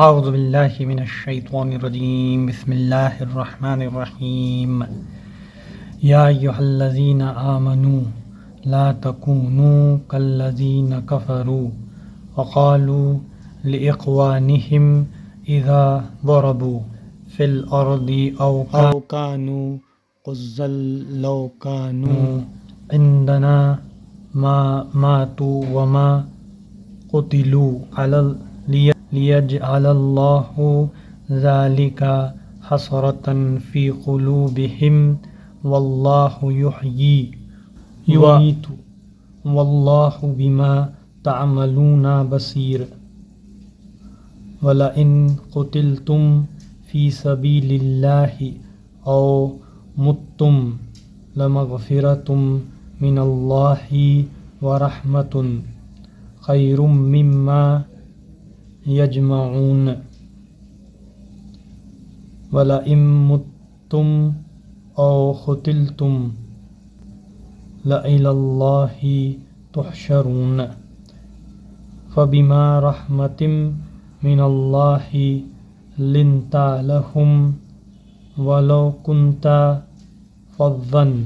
اعوذ باللہ من الشیطان الرجیم بسم اللہ الرحمن الرحیم یا ایہا الذین آمنوا لا تکونوا کالذین کفروا وقالوا لإخوانهم اذا ضربوا فی الارض او کانوا غزا لو کانوا عندنا ما ماتوا وما قتلوا ليجعل الله ذلك حسرة في قلوبهم والله يحيي ويميت والله بما تعملون بصير ولئن قتلتم في سبيل الله أو متم لمغفرة من الله ورحمة خير مما یجمعون وَلَئِن مُتُّمْ أَوْ قُتِلْتُمْ لَإِلَى اللَّهِ تُحْشَرُونَ فَبِمَا رَحْمَةٍ مِّنَ اللَّهِ لِنتَ لَهُمْ وَلَوْ كُنتَ فَظًّا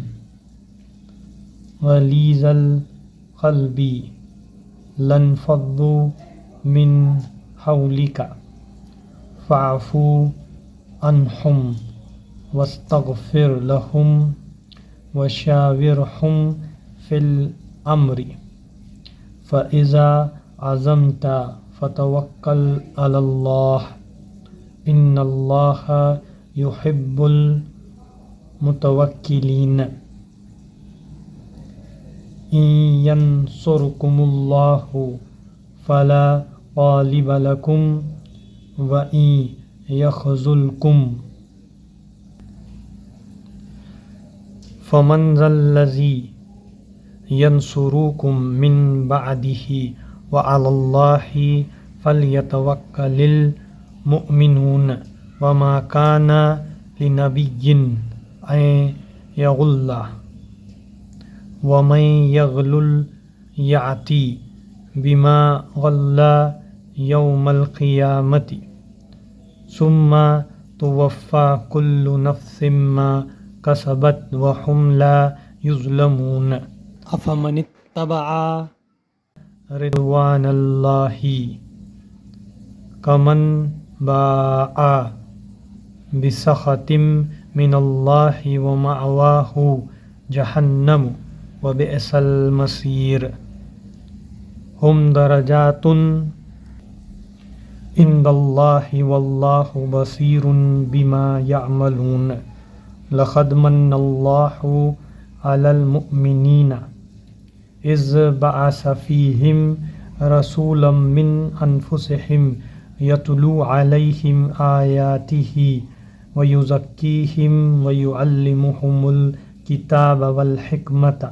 غَلِيظَ الْقَلْبِ لَانفَضُّوا من حولك فاعف عنهم واستغفر لهم وشاورهم في الأمر فإذا عزمت فتوكل على الله إن الله يحب المتوكلين إن ينصركم الله فلا غالب لكم وإن يخذلكم فمن ذا الذي ينصركم من بعده وعلى الله فليتوكل المؤمنون وما كان لنبي أن يغل ومن يغلل يأتي بما غل يوم القيامة ثم توفى كل نفس ما كسبت وهم لا يظلمون أفمن اتبع رضوان الله كمن باء بسخط من الله ومأواه جهنم وبئس المصير هم درجات عند الله والله بصير بما يعملون لقد من الله على المؤمنين إذ بعث فيهم رسولا من أنفسهم يتلو عليهم آياته ويزكيهم ويعلمهم الكتاب والحكمة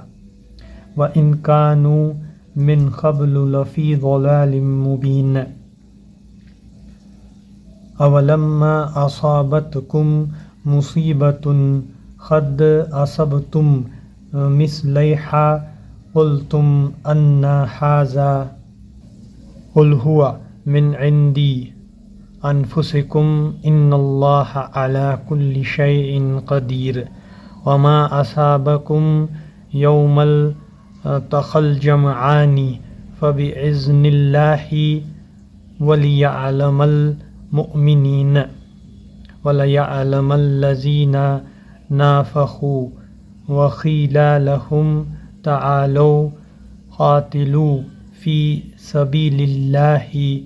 وإن كانوا من قبل لفی ضلال مبین اولما اصابتکم مصیبۃ قد اصبتم مثلیہا قلتم ان ھذا قل هو من عندی انفسکم ان اللہ علی کل شیء قدیر وما اصابکم یوم التقى الجمعان فبإذن الله وليعلم المؤمنين وليعلم الذين نافقوا وقيل لهم تعالوا قاتلوا في سبيل الله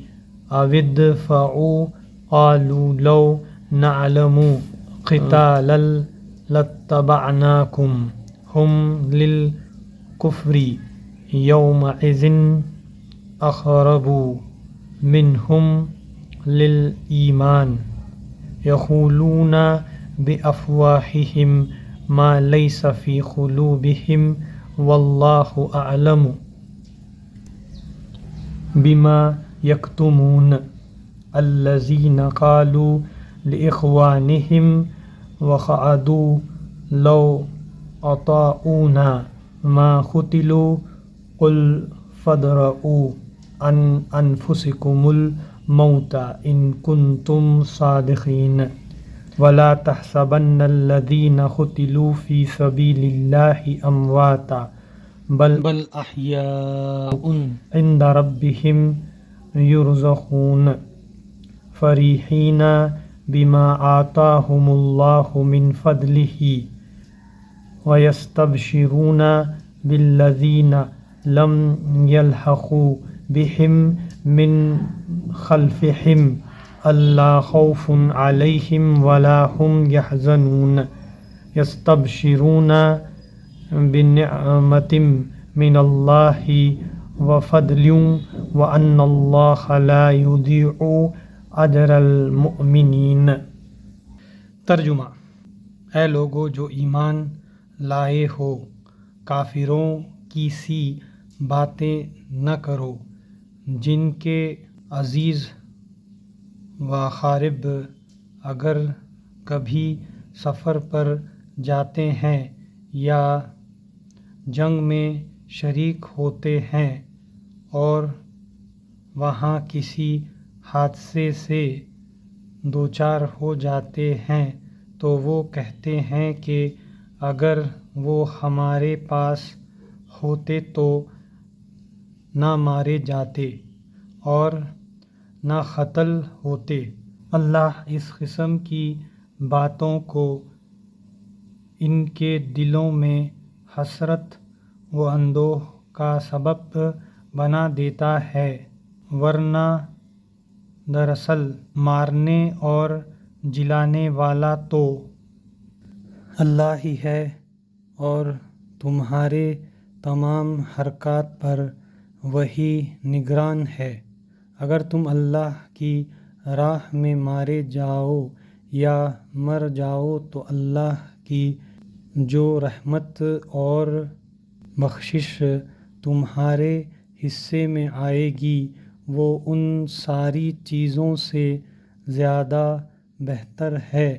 أو ادفعوا قالوا لو نعلم قتالا لاتبعناكم هم للكفر يومئذ أقرب منهم للإيمان يقولون بأفواههم ما ليس في قلوبهم والله أعلم بما يكتمون الذين قالوا لإخوانهم وقعدوا لو أطاعونا ما قتلوا قل فادرءوا عن أنفسكم موتا ان کنتم صادقین ولا تحسبن الذین قتلوا فی سبیل اللہ امواتا بل احیاء عند ربهم یرزقون فریحین بما آتاهم اللہ من فضلہ ویستبشرون بالذین لم یلحقوا بهم من خلفهم الا خوف علیہم ولا هم یحزنون یستبشرون بنعمت من اللہ وفضل وان اللہ لا یضیع اجر المؤمنین۔ ترجمہ: اے لوگو جو ایمان لائے ہو، کافروں کی سی باتیں نہ کرو جن کے عزیز و اقارب اگر کبھی سفر پر جاتے ہیں یا جنگ میں شریک ہوتے ہیں اور وہاں کسی حادثے سے دوچار ہو جاتے ہیں تو وہ کہتے ہیں کہ اگر وہ ہمارے پاس ہوتے تو نہ مارے جاتے اور نہ قتل ہوتے۔ اللہ اس قسم کی باتوں کو ان کے دلوں میں حسرت و اندوہ کا سبب بنا دیتا ہے، ورنہ دراصل مارنے اور جلانے والا تو اللہ ہی ہے اور تمہارے تمام حرکات پر وہی نگران ہے۔ اگر تم اللہ کی راہ میں مارے جاؤ یا مر جاؤ تو اللہ کی جو رحمت اور بخشش تمہارے حصے میں آئے گی وہ ان ساری چیزوں سے زیادہ بہتر ہے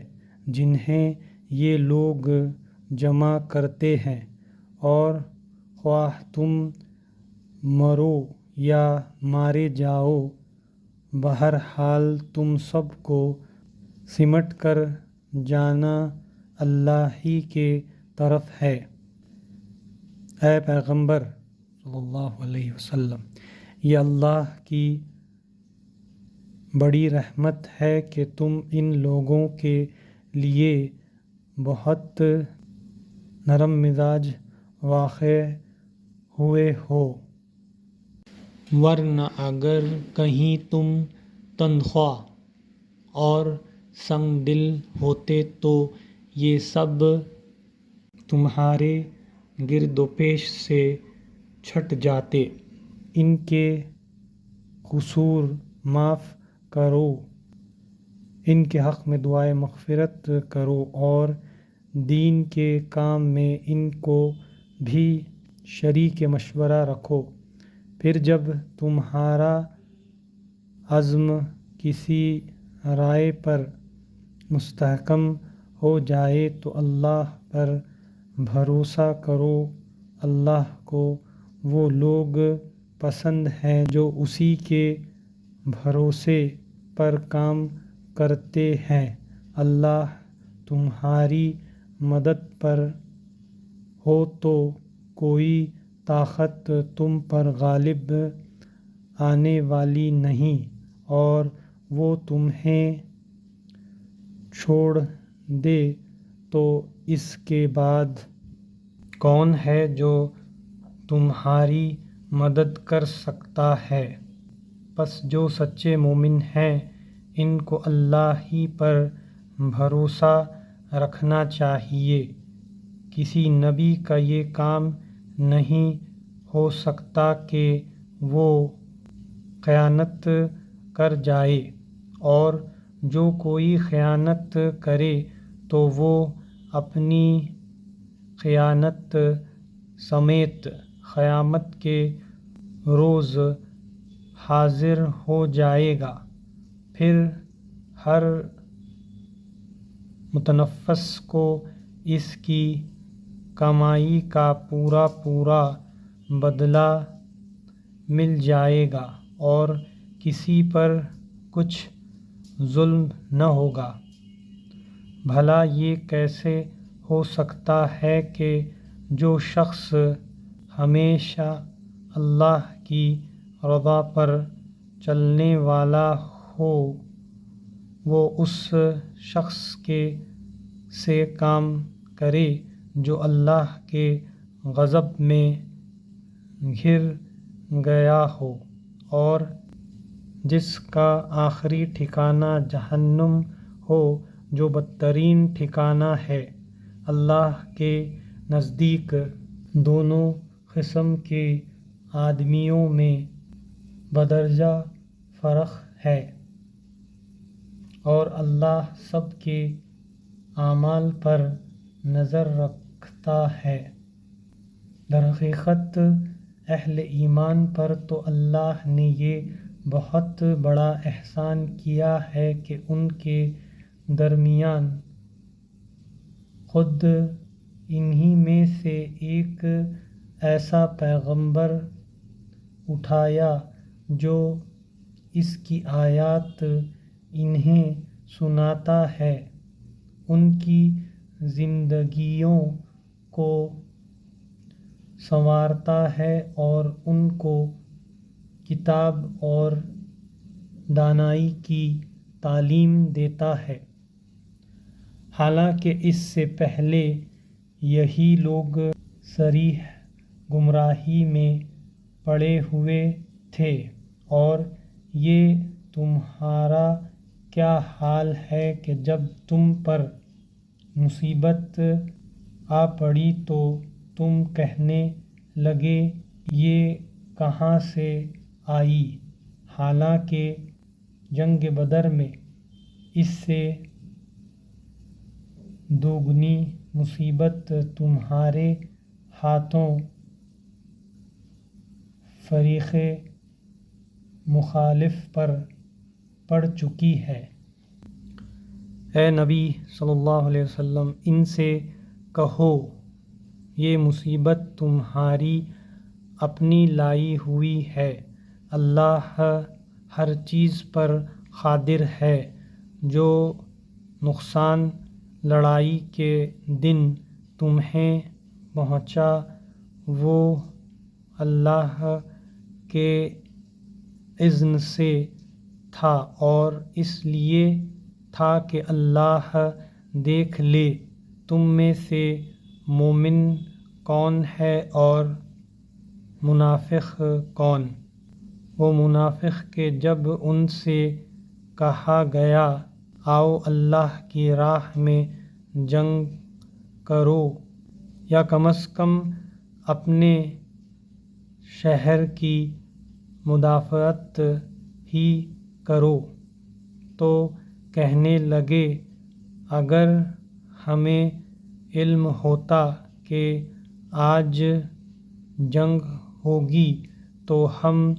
جنہیں یہ لوگ جمع کرتے ہیں، اور خواہ تم مرو یا مارے جاؤ بہرحال تم سب کو سمٹ کر جانا اللہ ہی کے طرف ہے۔ اے پیغمبر صلی اللہ علیہ وسلم، یہ اللہ کی بڑی رحمت ہے کہ تم ان لوگوں کے لیے بہت نرم مزاج واقع ہوئے ہو، ورنہ اگر کہیں تم تنخواہ اور سنگ دل ہوتے تو یہ سب تمہارے گرد و پیش سے چھٹ جاتے۔ ان کے قصور معاف کرو، ان کے حق میں دعائے مغفرت کرو اور دین کے کام میں ان کو بھی شریک مشورہ رکھو۔ پھر جب تمہارا عزم کسی رائے پر مستحکم ہو جائے تو اللہ پر بھروسہ کرو، اللہ کو وہ لوگ پسند ہیں جو اسی کے بھروسے پر کام کرتے ہیں۔ اللہ تمہاری مدد پر ہو تو کوئی طاقت تم پر غالب آنے والی نہیں، اور وہ تمہیں چھوڑ دے تو اس کے بعد کون ہے جو تمہاری مدد کر سکتا ہے؟ پس جو سچے مومن ہیں ان کو اللہ ہی پر بھروسہ رکھنا چاہیے۔ کسی نبی کا یہ کام نہیں ہو سکتا کہ وہ خیانت کر جائے، اور جو کوئی خیانت کرے تو وہ اپنی خیانت سمیت قیامت کے روز حاضر ہو جائے گا، پھر ہر متنفس کو اس کی کمائی کا پورا پورا بدلہ مل جائے گا، اور کسی پر کچھ ظلم نہ ہوگا۔ بھلا یہ کیسے ہو سکتا ہے کہ جو شخص ہمیشہ اللہ کی رضا پر چلنے والا ہو وہ اس شخص سے کام کرے جو اللہ کے غضب میں گر گیا ہو اور جس کا آخری ٹھکانہ جہنم ہو جو بدترین ٹھکانہ ہے۔ اللہ کے نزدیک دونوں قسم کے آدمیوں میں بدرجہ فرق ہے اور اللہ سب کے اعمال پر نظر رکھتا ہے۔ درحقیقت اہل ایمان پر تو اللہ نے یہ بہت بڑا احسان کیا ہے کہ ان کے درمیان خود انہی میں سے ایک ایسا پیغمبر اٹھایا جو اس کی آیات انہیں سناتا ہے، ان کی زندگیوں کو سنوارتا ہے اور ان کو کتاب اور دانائی کی تعلیم دیتا ہے۔ حالانکہ اس سے پہلے یہی لوگ صریح گمراہی میں پڑے ہوئے تھے، اور یہ تمہارا کیا حال ہے کہ جب تم پر مصیبت آ پڑی تو تم کہنے لگے یہ کہاں سے آئی، حالانکہ جنگ بدر میں اس سے دوگنی مصیبت تمہارے ہاتھوں فریق مخالف پر پڑ چکی ہے۔ اے نبی صلی اللہ علیہ وسلم، ان سے کہو یہ مصیبت تمہاری اپنی لائی ہوئی ہے، اللہ ہر چیز پر قادر ہے۔ جو نقصان لڑائی کے دن تمہیں پہنچا وہ اللہ کے اذن سے تھا اور اس لیے تھا کہ اللہ دیکھ لے تم میں سے مومن کون ہے اور منافق کون۔ وہ منافق کہ جب ان سے کہا گیا آؤ اللہ کی راہ میں جنگ کرو یا کم از کم اپنے شہر کی مدافعت ہی کرو، تو کہنے لگے اگر ہمیں علم ہوتا کہ آج جنگ ہوگی تو ہم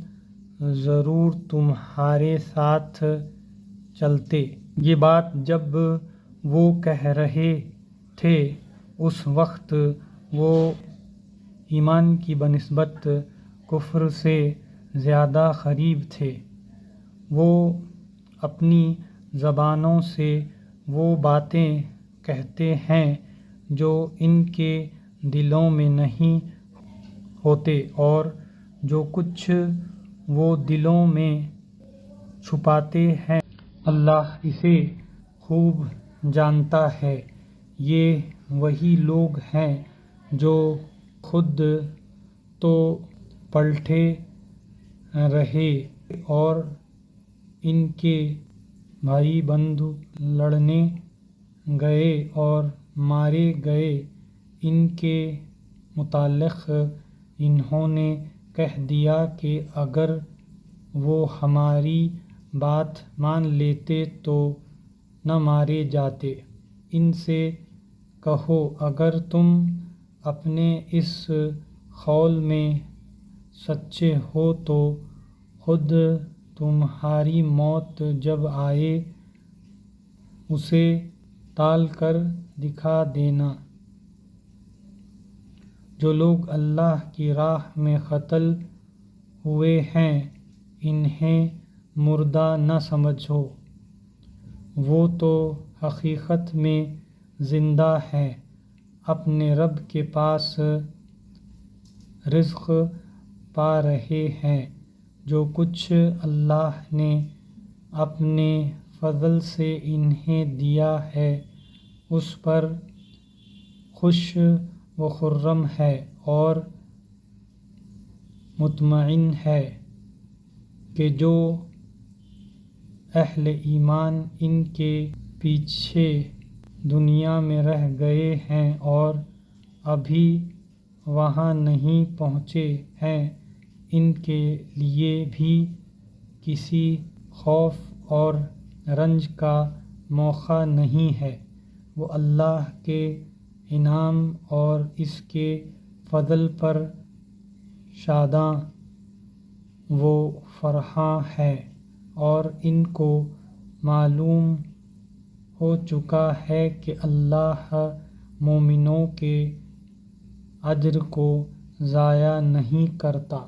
ضرور تمہارے ساتھ چلتے۔ یہ بات جب وہ کہہ رہے تھے اس وقت وہ ایمان کی بنسبت کفر سے زیادہ قریب تھے۔ وہ اپنی زبانوں سے وہ باتیں کہتے ہیں جو ان کے دلوں میں نہیں ہوتے اور جو کچھ وہ دلوں میں چھپاتے ہیں اللہ اسے خوب جانتا ہے۔ یہ وہی لوگ ہیں جو خود تو پلٹے رہے اور ان کے بھائی بندھو لڑنے گئے اور مارے گئے۔ ان کے متعلق انہوں نے کہہ دیا کہ اگر وہ ہماری بات مان لیتے تو نہ مارے جاتے۔ ان سے کہو اگر تم اپنے اس قول میں سچے ہو تو خود تمہاری موت جب آئے اسے ٹال کر دکھا دینا۔ جو لوگ اللہ کی راہ میں قتل ہوئے ہیں انہیں مردہ نہ سمجھو، وہ تو حقیقت میں زندہ ہے، اپنے رب کے پاس رزق پا رہے ہیں۔ جو کچھ اللہ نے اپنے فضل سے انہیں دیا ہے اس پر خوش و خرم ہے اور مطمئن ہے کہ جو اہل ایمان ان کے پیچھے دنیا میں رہ گئے ہیں اور ابھی وہاں نہیں پہنچے ہیں، ان کے لیے بھی کسی خوف اور رنج کا موقع نہیں ہے۔ وہ اللہ کے انعام اور اس کے فضل پر شاداں و فرحاں ہیں، اور ان کو معلوم ہو چکا ہے کہ اللہ مومنوں کے اجر کو ضائع نہیں کرتا۔